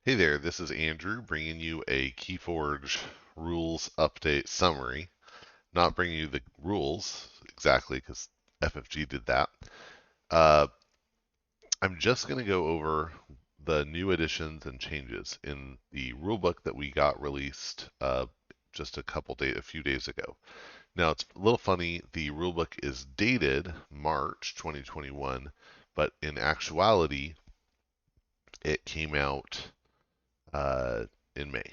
Hey there, this is Andrew bringing you a KeyForge rules update summary. Not bringing you the rules exactly because FFG did that. Uh, I'm just going to go over the new additions and changes in the rulebook that we got released just a few days ago. Now it's a little funny. The rulebook is dated March 2021, but in actuality, it came out uh, in May.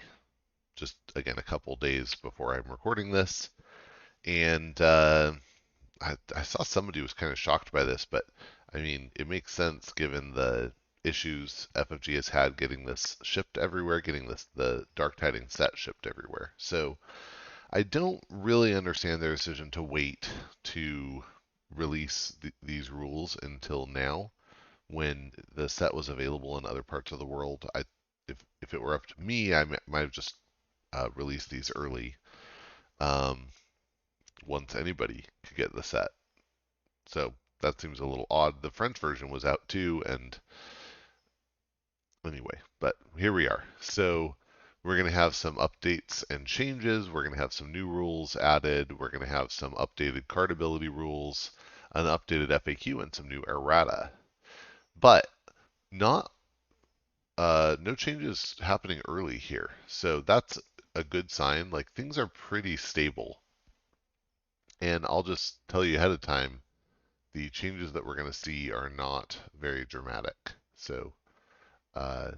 Just again a couple days before I'm recording this. And I saw somebody was kind of shocked by this, but I mean, it makes sense given the issues FFG has had getting this shipped everywhere, getting the Dark Tidings set shipped everywhere. So I don't really understand their decision to wait to release these rules until now, when the set was available in other parts of the world. If it were up to me, I might have just released these early, um, once anybody could get the set. So that seems a little odd. The French version was out too, and anyway, but here we are. So we're going to have some updates and changes. We're going to have some new rules added. We're going to have some updated card ability rules, an updated FAQ, and some new errata. But not no changes happening early here. So that's a good sign. Like things are pretty stable. And I'll just tell you ahead of time, the changes that we're going to see are not very dramatic. So uh,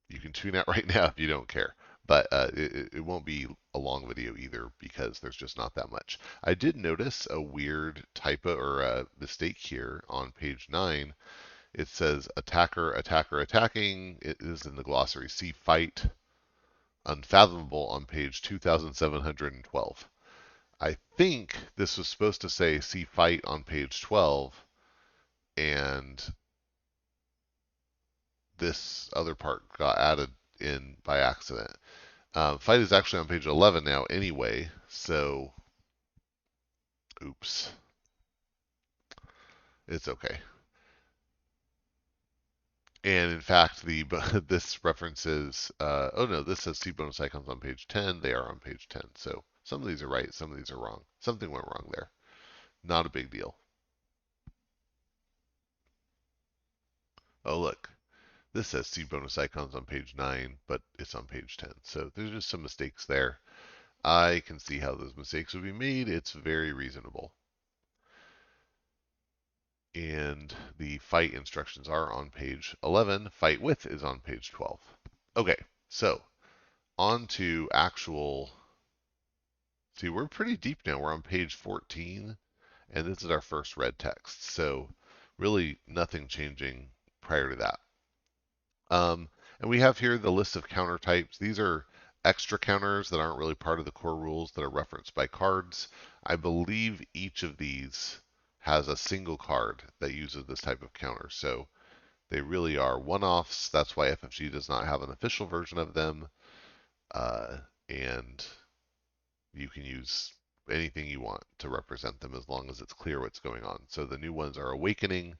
you can tune out right now if you don't care. But it won't be a long video either because there's just not that much. I did notice a weird typo or a mistake here on page 9. It says attacker, attacker, attacking. It is in the glossary. See fight unfathomable on page 2712. I think this was supposed to say see fight on page 12, and this other part got added in by accident. Fight is actually on page 11 now anyway, so oops. It's okay. And in fact, the this references, oh no, this says see bonus icons on page 10. They are on page 10. So some of these are right, some of these are wrong. Something went wrong there. Not a big deal. Oh, look, this says see bonus icons on page 9, but it's on page 10. So there's just some mistakes there. I can see how those mistakes would be made. It's very reasonable. And the fight instructions are on page 11. Fight with is on page 12. Okay, so on to actual. See, we're pretty deep now. We're on page 14, and this is our first red text. So really nothing changing prior to that. And we have here the list of counter types. These are extra counters that aren't really part of the core rules that are referenced by cards. I believe each of these has a single card that uses this type of counter. So they really are one-offs. That's why FFG does not have an official version of them. And you can use anything you want to represent them as long as it's clear what's going on. So the new ones are Awakening,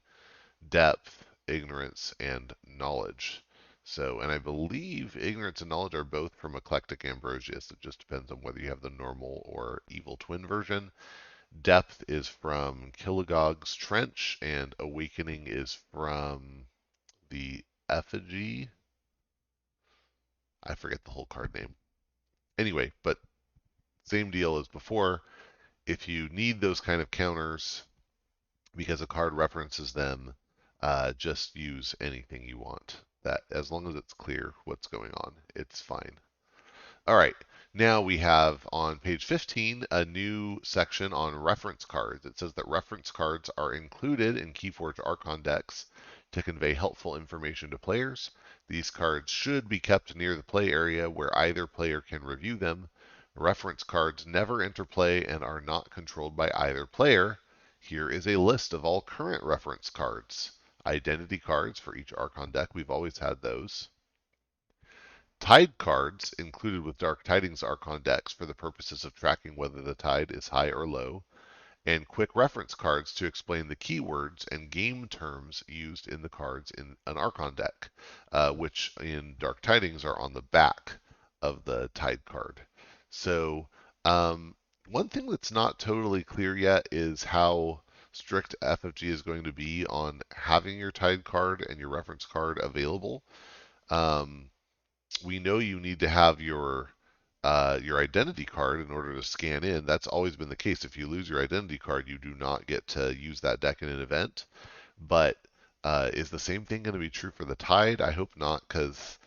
Depth, Ignorance, and Knowledge. So, and I believe Ignorance and Knowledge are both from Eclectic Ambrosius. It just depends on whether you have the normal or Evil Twin version. Depth is from Killigog's Trench, and Awakening is from the Effigy. I forget the whole card name. Anyway, but same deal as before. If you need those kind of counters because a card references them, just use anything you want. That as long as it's clear what's going on, it's fine. All right, now we have on page 15 a new section on reference cards. It says that reference cards are included in Keyforge Archon decks to convey helpful information to players. These cards should be kept near the play area where either player can review them. Reference cards never enter play and are not controlled by either player. Here is a list of all current reference cards. Identity cards for each Archon deck. We've always had those. Tide cards included with Dark Tidings Archon decks for the purposes of tracking whether the tide is high or low. and quick reference cards to explain the keywords and game terms used in the cards in an Archon deck, which in Dark Tidings are on the back of the Tide card. So, one thing that's not totally clear yet is how strict FFG is going to be on having your Tide card and your reference card available. Um, we know you need to have your identity card in order to scan in. That's always been the case. If you lose your identity card, you do not get to use that deck in an event. But is the same thing going to be true for the Tide? I hope not, because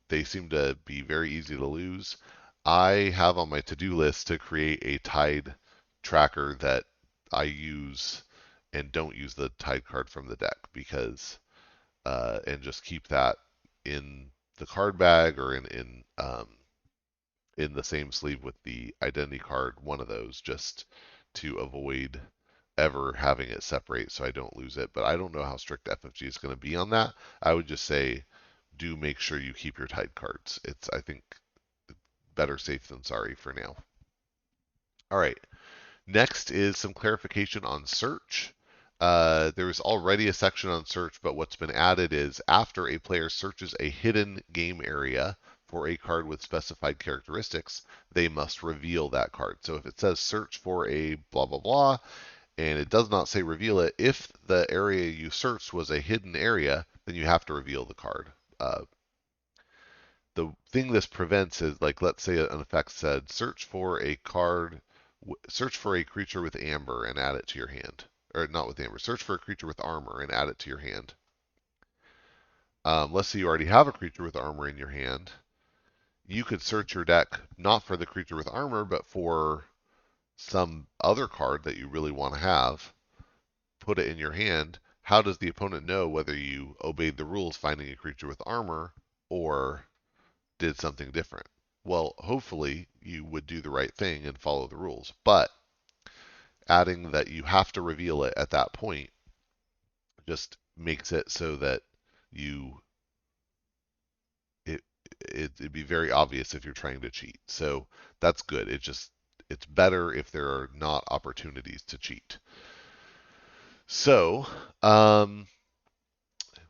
they seem to be very easy to lose. I have on my to-do list to create a Tide tracker that I use and don't use the Tide card from the deck because and just keep that in the card bag or in the same sleeve with the identity card, one of those, just to avoid ever having it separate so I don't lose it. But I don't know how strict FFG is going to be on that. I would just say do make sure you keep your Tide cards. It's, I think, better safe than sorry for now. All right. Next is some clarification on search. There is already a section on search, but what's been added is after a player searches a hidden game area for a card with specified characteristics, they must reveal that card. So if it says search for a blah, blah, blah, and it does not say reveal it, if the area you searched was a hidden area, then you have to reveal the card. The thing this prevents is, like, let's say an effect said search for a card, search for a creature with amber and add it to your hand. Or not with amber, search for a creature with armor and add it to your hand. Let's say you already have a creature with armor in your hand. You could search your deck not for the creature with armor, but for some other card that you really want to have, put it in your hand. How does the opponent know whether you obeyed the rules finding a creature with armor or did something different? Well, hopefully you would do the right thing and follow the rules. But adding that you have to reveal it at that point just makes it so that you it, it'd be very obvious if you're trying to cheat. So that's good. It's better if there are not opportunities to cheat. So,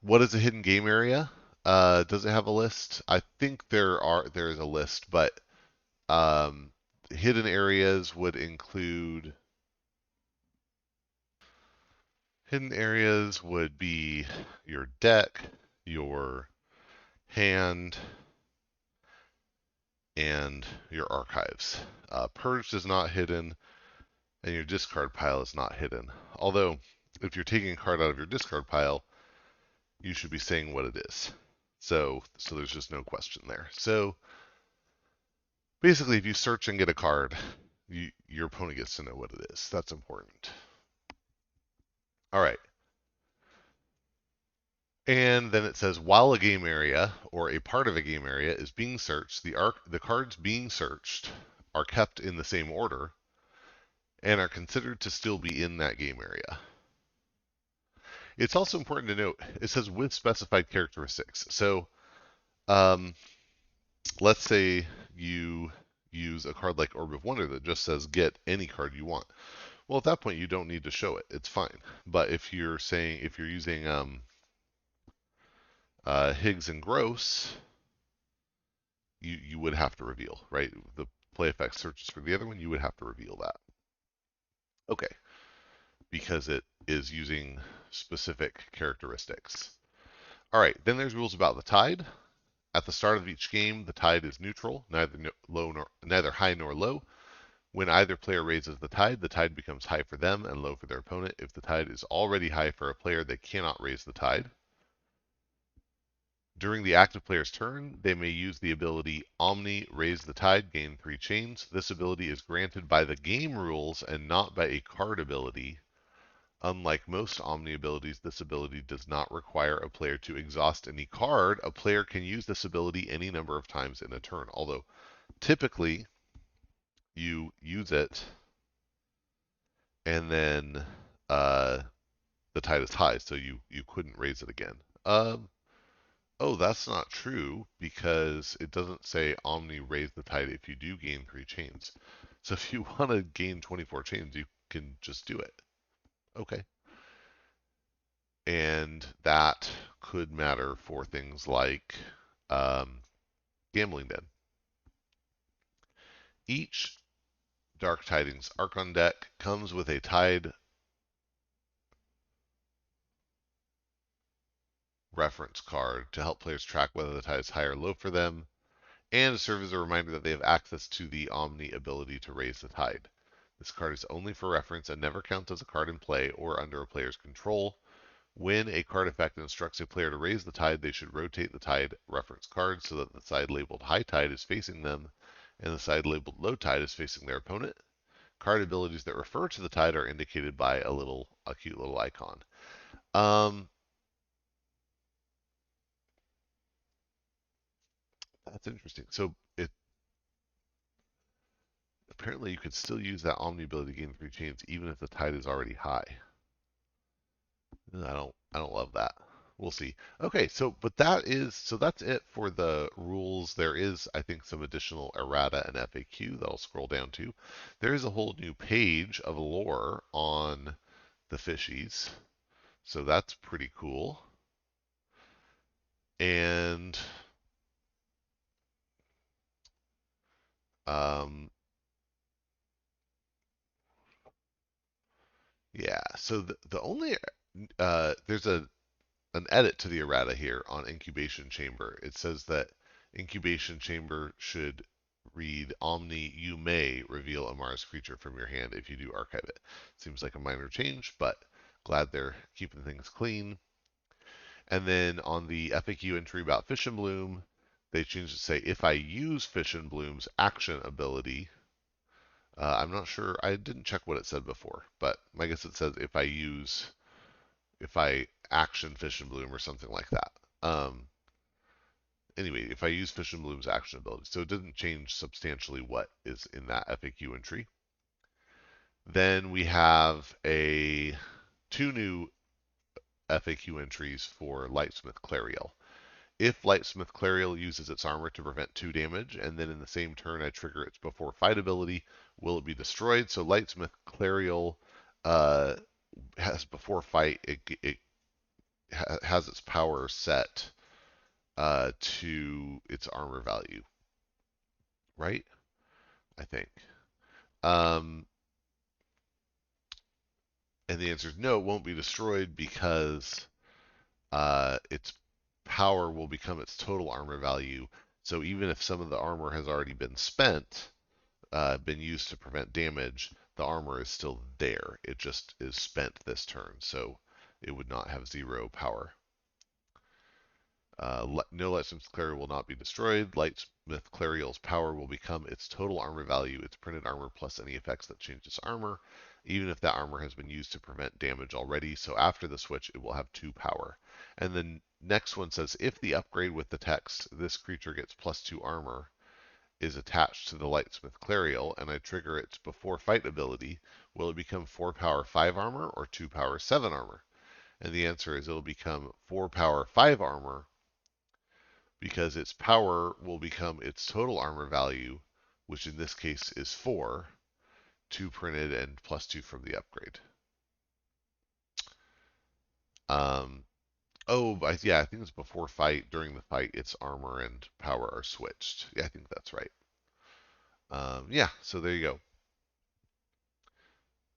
what is a hidden game area? Does it have a list? I think there is a list, but um, hidden areas would include hidden areas would be your deck, your hand, and your archives. Purged is not hidden, and your discard pile is not hidden. Although, if you're taking a card out of your discard pile, you should be saying what it is. So there's just no question there. So basically, if you search and get a card, your opponent gets to know what it is. That's important. All right. And then it says, while a game area or a part of a game area is being searched, the cards being searched are kept in the same order and are considered to still be in that game area. It's also important to note, it says with specified characteristics. So um, let's say you use a card like Orb of Wonder that just says get any card you want. Well, at that point, you don't need to show it. It's fine. But if you're using Higgs and Gross, you would have to reveal, right? The play effect searches for the other one, you would have to reveal that. Okay, because it is using specific characteristics. All right, then there's rules about the tide. At the start of each game, the tide is neutral, neither high nor low. When either player raises the tide becomes high for them and low for their opponent. If the tide is already high for a player, they cannot raise the tide. During the active player's turn, they may use the ability Omni Raise the Tide, gain 3 chains. This ability is granted by the game rules and not by a card ability. Unlike most Omni abilities, this ability does not require a player to exhaust any card. A player can use this ability any number of times in a turn, although typically you use it and then the tide is high, so you couldn't raise it again. Oh, that's not true because it doesn't say Omni raise the tide if you do gain 3 chains. So if you want to gain 24 chains, can just do it. Okay. And that could matter for things like um, gambling den. Each Dark Tidings Archon deck comes with a Tide reference card to help players track whether the tide is high or low for them, and to serve as a reminder that they have access to the Omni ability to raise the tide. This card is only for reference and never counts as a card in play or under a player's control. When a card effect instructs a player to raise the tide, they should rotate the tide reference card so that the side labeled high tide is facing them and the side labeled low tide is facing their opponent. Card abilities that refer to the tide are indicated by a cute little icon. Um, that's interesting. So it apparently you could still use that Omni ability to gain 3 chains even if the tide is already high. I don't love that. We'll see. Okay, so that's it for the rules. There is, I think, some additional errata and FAQ that I'll scroll down to. There is a whole new page of lore on the fishies, so that's pretty cool. And um, yeah, so the only there's an edit to the errata here on incubation chamber. It says that incubation chamber should read Omni, you may reveal a Mars creature from your hand if you do archive it. Seems like a minor change, but glad they're keeping things clean. And then on the FAQ entry about Fish and Bloom, they changed it to say if I use Fish and Bloom's action ability. I'm not sure. I didn't check what it said before, but I guess it says if I action Fish and Bloom or something like that. Anyway, if I use Fish and Bloom's action ability. So it doesn't change substantially what is in that FAQ entry. Then we have two new FAQ entries for Lightsmith Clariel. If Lightsmith Clariel uses its armor to prevent 2 damage, and then in the same turn I trigger its before fight ability, will it be destroyed? So Lightsmith Clariel uh, has before fight, it has its power set to its armor value, right? I think. Um, and the answer is no, it won't be destroyed because its power will become its total armor value. So even if some of the armor has already been spent, been used to prevent damage, the armor is still there. It just is spent this turn, so it would not have 0 power. No Lightsmith Clariel will not be destroyed. Lightsmith Clariel's power will become its total armor value, its printed armor plus any effects that change its armor, even if that armor has been used to prevent damage already. So after the switch, it will have 2 power. And the next one says if the upgrade with the text, this creature gets +2 armor, is attached to the Lightsmith Clariel, and I trigger its before fight ability, will it become 4 power 5 armor or 2 power 7 armor? And the answer is it'll become 4 power 5 armor because its power will become its total armor value, which in this case is 4, 2 printed and +2 from the upgrade. Um, yeah, I think it's before fight. During the fight, its armor and power are switched. Yeah, I think that's right. Yeah, so there you go.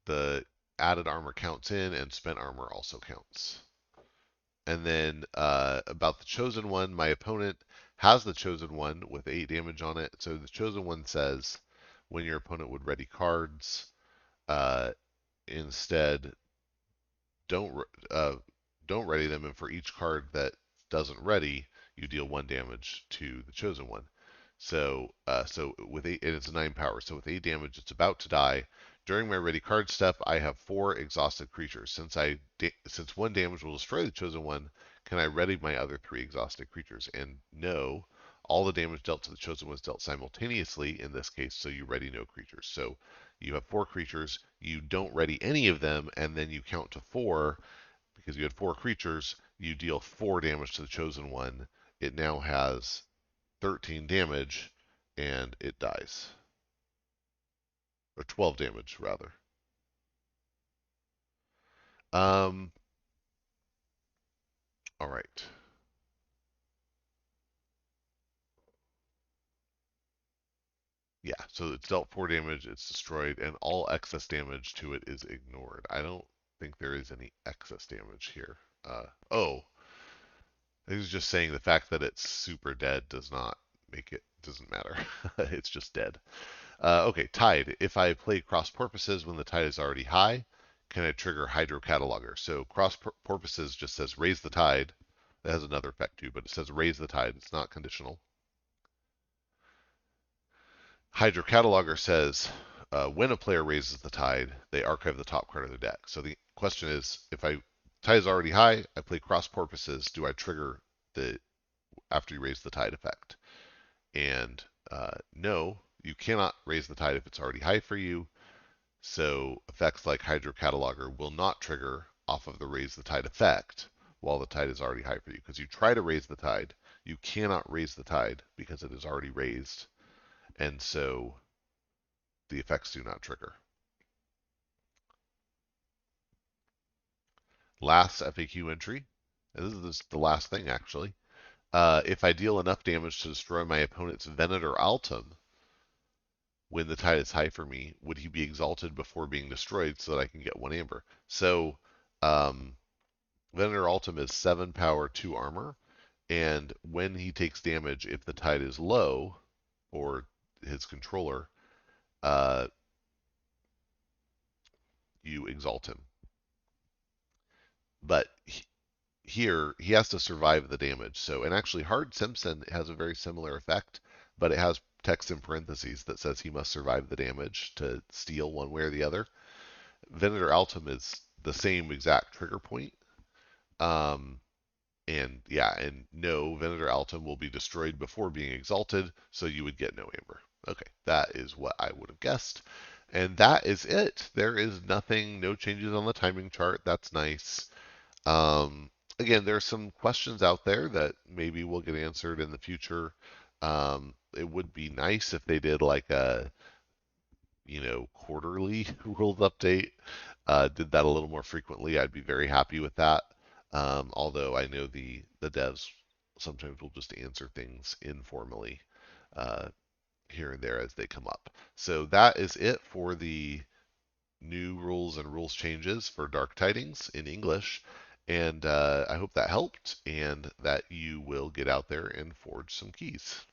The added armor counts in, and spent armor also counts. And then about the Chosen One, my opponent has the Chosen One with 8 damage on it. So the Chosen One says when your opponent would ready cards, uh, instead don't uh, don't ready them, and for each card that doesn't ready, you deal 1 damage to the Chosen One. So with 8, and it's 9 power. So with 8 damage, it's about to die. During my ready card step, I have 4 exhausted creatures. Since 1 damage will destroy the Chosen One, can I ready my other 3 exhausted creatures? And no, all the damage dealt to the Chosen One is dealt simultaneously in this case, so you ready no creatures. So you have 4 creatures, you don't ready any of them, and then you count to 4 because you had 4 creatures. You deal 4 damage to the Chosen One. It now has 13 damage, and it dies. Or 12 damage, rather. Um, all right. Yeah, so it's dealt 4 damage, it's destroyed, and all excess damage to it is ignored. I don't think there is any excess damage here. Oh, I was just saying the fact that it's super dead does not make it, doesn't matter. It's just dead. Okay, tide. If I play cross porpoises when the tide is already high, can I trigger hydro cataloger? So cross porpoises just says raise the tide. That has another effect too, but it says raise the tide. It's not conditional. Hydro cataloger says when a player raises the tide, they archive the top card of their deck. So the question is, if I tide is already high, I play cross porpoises. Do I trigger the after you raise the tide effect? And no, you cannot raise the tide if it's already high for you. So effects like Hydro Cataloger will not trigger off of the raise the tide effect while the tide is already high for you. Because you try to raise the tide, you cannot raise the tide because it is already raised. And so the effects do not trigger. Last FAQ entry. This is the last thing actually. If I deal enough damage to destroy my opponent's Venator Altum when the tide is high for me, would he be exalted before being destroyed so that I can get 1 amber? So Venator Altum is 7 power, 2 armor, and when he takes damage, if the tide is low, or his controller, uh, you exalt him. But here, he has to survive the damage. So, and actually, Hard Simpson has a very similar effect, but it has text in parentheses that says he must survive the damage to steal one way or the other. Venator Altum is the same exact trigger point. Um, And yeah, and no, Venator Altum will be destroyed before being exalted, so you would get no amber. Okay, that is what I would have guessed. And that is it. There is nothing, no changes on the timing chart. That's nice. Again, there's some questions out there that maybe will get answered in the future. It would be nice if they did like a, quarterly rules update. Did that a little more frequently, I'd be very happy with that. Although I know the devs sometimes will just answer things informally uh, here and there as they come up. So that is it for the new rules and rules changes for Dark Tidings in English. And I hope that helped and that you will get out there and forge some keys.